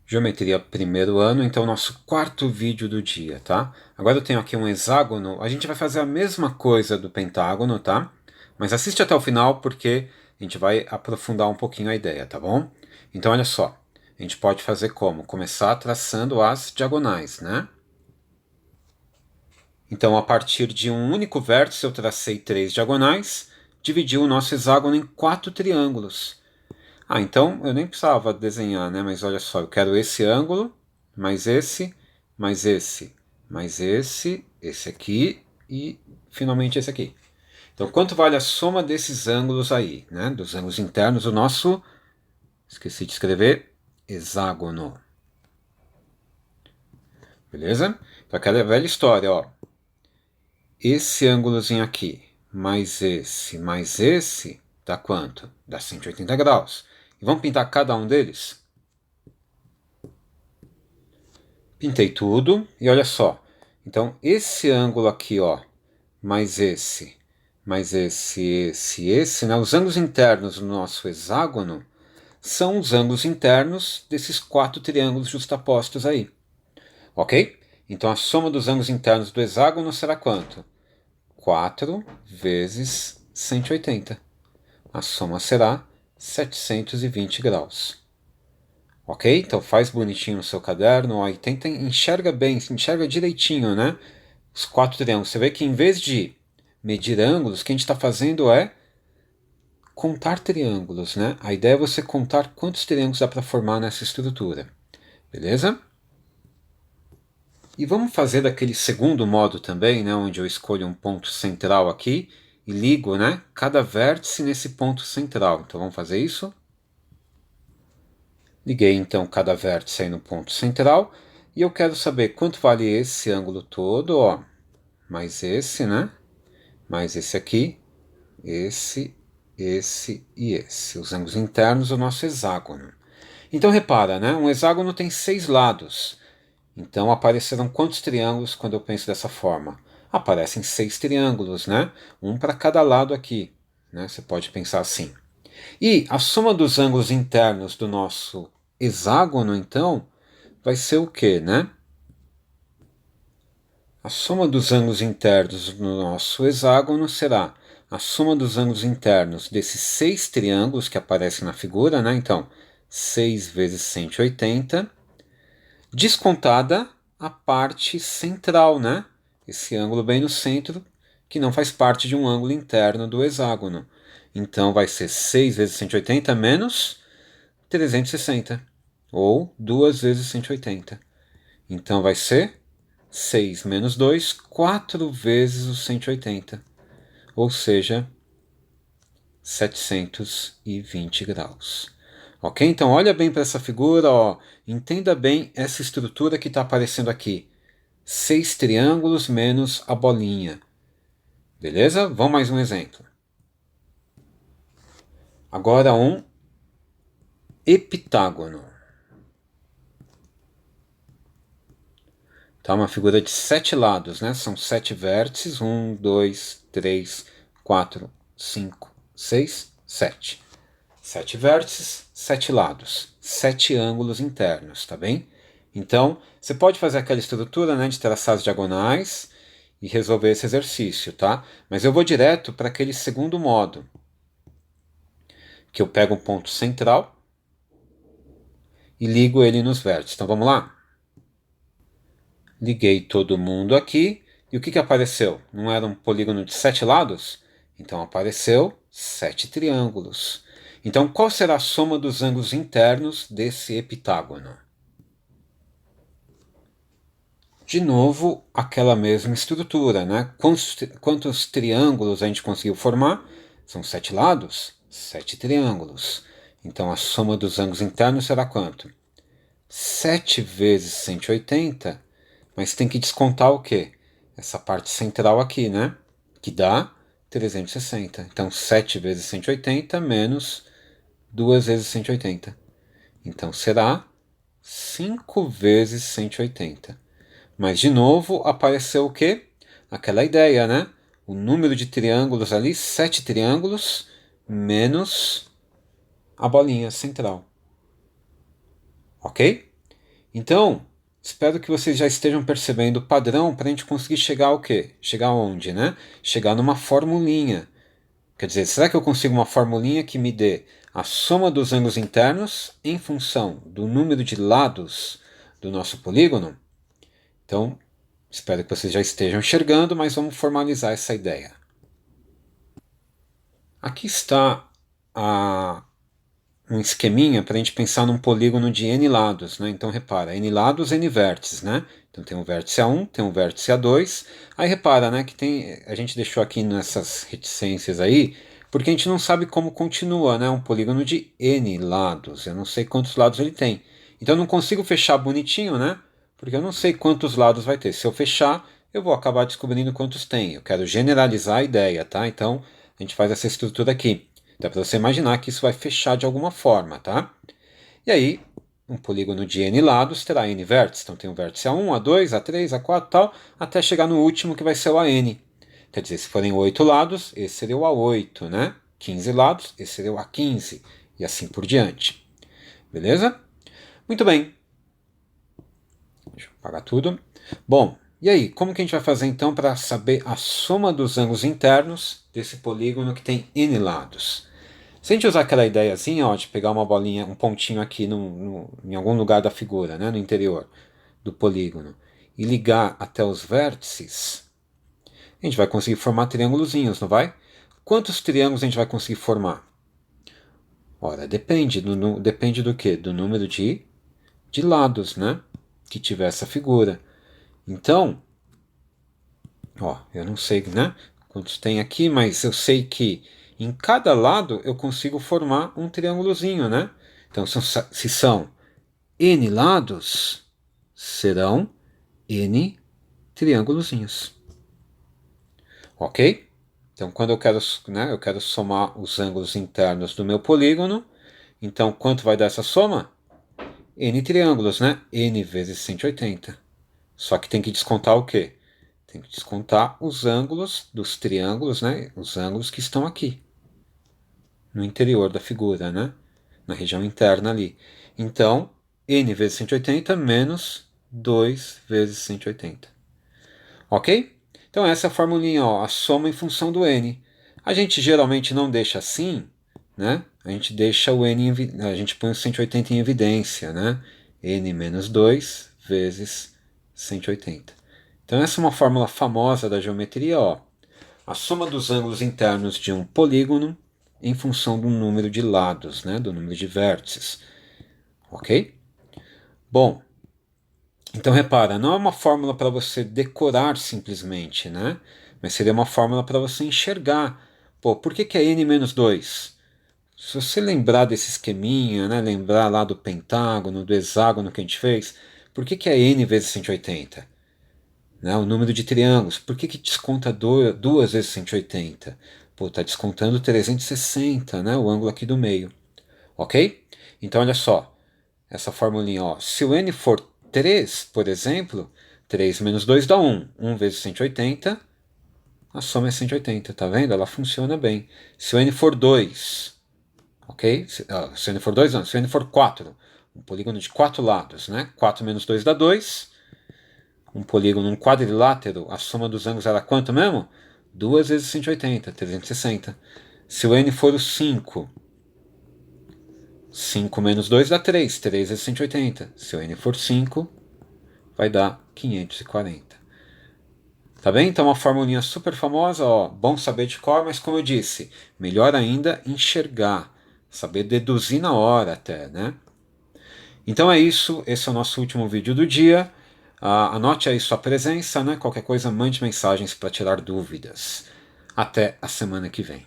Geometria primeiro ano, então nosso quarto vídeo do dia, tá? Agora eu tenho aqui um hexágono, a gente vai fazer a mesma coisa do pentágono, tá? Mas assiste até o final porque a gente vai aprofundar um pouquinho a ideia, tá bom? Então olha só, a gente pode fazer como? Começar traçando as diagonais, né? Então a partir de um único vértice eu tracei 3 diagonais, dividi o nosso hexágono em 4 triângulos. Ah, então eu nem precisava desenhar, né? Mas olha só, eu quero esse ângulo, mais esse, mais esse, mais esse aqui e finalmente esse aqui. Então quanto vale a soma desses ângulos aí, né? Dos ângulos internos do nosso, esqueci de escrever, hexágono. Beleza? Então aquela velha história, ó. Esse ângulozinho aqui, mais esse, dá quanto? Dá 180 graus. E vamos pintar cada um deles? Pintei tudo e olha só. Então, esse ângulo aqui, ó, mais esse, né? Os ângulos internos do nosso hexágono são os ângulos internos desses 4 triângulos justapostos aí. Ok? Então, a soma dos ângulos internos do hexágono será quanto? 4 vezes 180. A soma será 720 graus. Ok? Então faz bonitinho no seu caderno, ó, e tenta enxerga bem, enxerga direitinho, né? Os 4 triângulos. Você vê que em vez de medir ângulos, o que a gente está fazendo é contar triângulos, né? A ideia é você contar quantos triângulos dá para formar nessa estrutura. Beleza? E vamos fazer daquele segundo modo também, né? Onde eu escolho um ponto central aqui e ligo, né? Cada vértice nesse ponto central. Então vamos fazer isso. Liguei então cada vértice aí no ponto central e eu quero saber quanto vale esse ângulo todo, ó, mais esse, né? Mais esse aqui, esse e esse, os ângulos internos do nosso hexágono. Então repara, né? Um hexágono tem 6 lados. Então aparecerão quantos triângulos quando eu penso dessa forma? Aparecem 6 triângulos, né? Um para cada lado aqui, né? Você pode pensar assim. E a soma dos ângulos internos do nosso hexágono, então, vai ser o quê, né? A soma dos ângulos internos do nosso hexágono será a soma dos ângulos internos desses 6 triângulos que aparecem na figura, né? Então, 6 vezes 180, descontada a parte central, né? Esse ângulo bem no centro, que não faz parte de um ângulo interno do hexágono. Então, vai ser 6 vezes 180 menos 360, ou 2 vezes 180. Então vai ser 6 menos 2, 4 vezes os 180, ou seja, 720 graus. Ok? Então olha bem para essa figura, ó. Entenda bem essa estrutura que está aparecendo aqui. 6 triângulos menos a bolinha. Beleza? Vamos mais um exemplo. Agora um heptágono. Tá uma figura de 7 lados, né? São 7 vértices. 1, 2, 3, 4, 5, 6, 7. 7 vértices, 7 lados, 7 ângulos internos, tá bem? Então, você pode fazer aquela estrutura, né, de traçar as diagonais e resolver esse exercício, tá? Mas eu vou direto para aquele segundo modo, que eu pego um ponto central e ligo ele nos vértices. Então vamos lá? Liguei todo mundo aqui. E o que apareceu? Não era um polígono de 7 lados? Então apareceu 7 triângulos. Então qual será a soma dos ângulos internos desse heptágono? De novo, aquela mesma estrutura, né? Quantos triângulos a gente conseguiu formar? São 7 lados? 7 triângulos. Então a soma dos ângulos internos será quanto? 7 vezes 180, mas tem que descontar o quê? Essa parte central aqui, né? Que dá 360. Então 7 vezes 180 menos 2 vezes 180. Então será 5 vezes 180. Mas de novo apareceu o quê? Aquela ideia, né? O número de triângulos ali, 7 triângulos, menos a bolinha central. Ok? Então, espero que vocês já estejam percebendo o padrão para a gente conseguir chegar ao quê? Chegar aonde, né? Chegar numa formulinha. Quer dizer, será que eu consigo uma formulinha que me dê a soma dos ângulos internos em função do número de lados do nosso polígono? Então, espero que vocês já estejam enxergando, mas vamos formalizar essa ideia. Aqui está um esqueminha para a gente pensar num polígono de n lados, né? Então repara, n lados, n vértices, né? Então tem um vértice A1, tem um vértice A2. Aí repara, né, que a gente deixou aqui nessas reticências aí, porque a gente não sabe como continua, né? Um polígono de n lados. Eu não sei quantos lados ele tem. Então eu não consigo fechar bonitinho, né? Porque eu não sei quantos lados vai ter. Se eu fechar, eu vou acabar descobrindo quantos tem. Eu quero generalizar a ideia, tá? Então a gente faz essa estrutura aqui. Dá para você imaginar que isso vai fechar de alguma forma, tá? E aí, um polígono de n lados terá n vértices. Então tem o vértice A1, A2, A3, A4 tal, até chegar no último que vai ser o AN. Quer dizer, se forem 8 lados, esse seria o A8, né? 15 lados, esse seria o A15, e assim por diante. Beleza? Muito bem. Deixa eu apagar tudo. Bom, e aí, como que a gente vai fazer então para saber a soma dos ângulos internos desse polígono que tem n lados? Se a gente usar aquela ideiazinha, ó, de pegar uma bolinha, um pontinho aqui em algum lugar da figura, né, no interior do polígono, e ligar até os vértices, a gente vai conseguir formar triângulozinhos, não vai? Quantos triângulos a gente vai conseguir formar? Ora, depende. Depende do quê? Do número de lados, né, que tiver essa figura. Então, ó, eu não sei, né, quantos tem aqui, mas eu sei que em cada lado eu consigo formar um triângulozinho, né? Então, se são n lados, serão n triângulozinhos. Ok? Então, quando eu quero somar os ângulos internos do meu polígono, então quanto vai dar essa soma? N triângulos, né? N vezes 180. Só que tem que descontar o quê? Tem que descontar os ângulos dos triângulos, né? Os ângulos que estão aqui, no interior da figura, né? Na região interna ali. Então, n vezes 180 menos 2 vezes 180. Ok? Então essa é a formulinha, ó, a soma em função do n. A gente geralmente não deixa assim, né? A gente deixa o n, a gente põe o 180 em evidência, né? N menos 2 vezes 180. Então essa é uma fórmula famosa da geometria, ó. A soma dos ângulos internos de um polígono em função do número de lados, né? Do número de vértices. Ok? Bom, então repara, não é uma fórmula para você decorar simplesmente, né? Mas seria uma fórmula para você enxergar. Pô, por que é n menos 2? Se você lembrar desse esqueminha, né? Lembrar lá do pentágono, do hexágono que a gente fez, por que é n vezes 180? Né? O número de triângulos, por que desconta 2 vezes 180? Pô, tá descontando 360, né? O ângulo aqui do meio. Ok? Então olha só, essa formulinha, ó, se o n for 3, por exemplo, 3 menos 2 dá 1. 1 vezes 180, a soma é 180, tá vendo? Ela funciona bem. Se o n for 2, ok? Se o n for 2, não. Se o n for 4, um polígono de 4 lados, né? 4 menos 2 dá 2. Um polígono, um quadrilátero, a soma dos ângulos era quanto mesmo? 2 vezes 180, 360. Se o n for o 5, 5 menos 2 dá 3, 3 vezes 180. Se o n for 5, vai dar 540. Tá bem? Então uma formulinha super famosa, ó, bom saber de cor, mas como eu disse, melhor ainda enxergar, saber deduzir na hora até, né? Então é isso, esse é o nosso último vídeo do dia. Anote aí sua presença, né? Qualquer coisa, mande mensagens para tirar dúvidas. Até a semana que vem.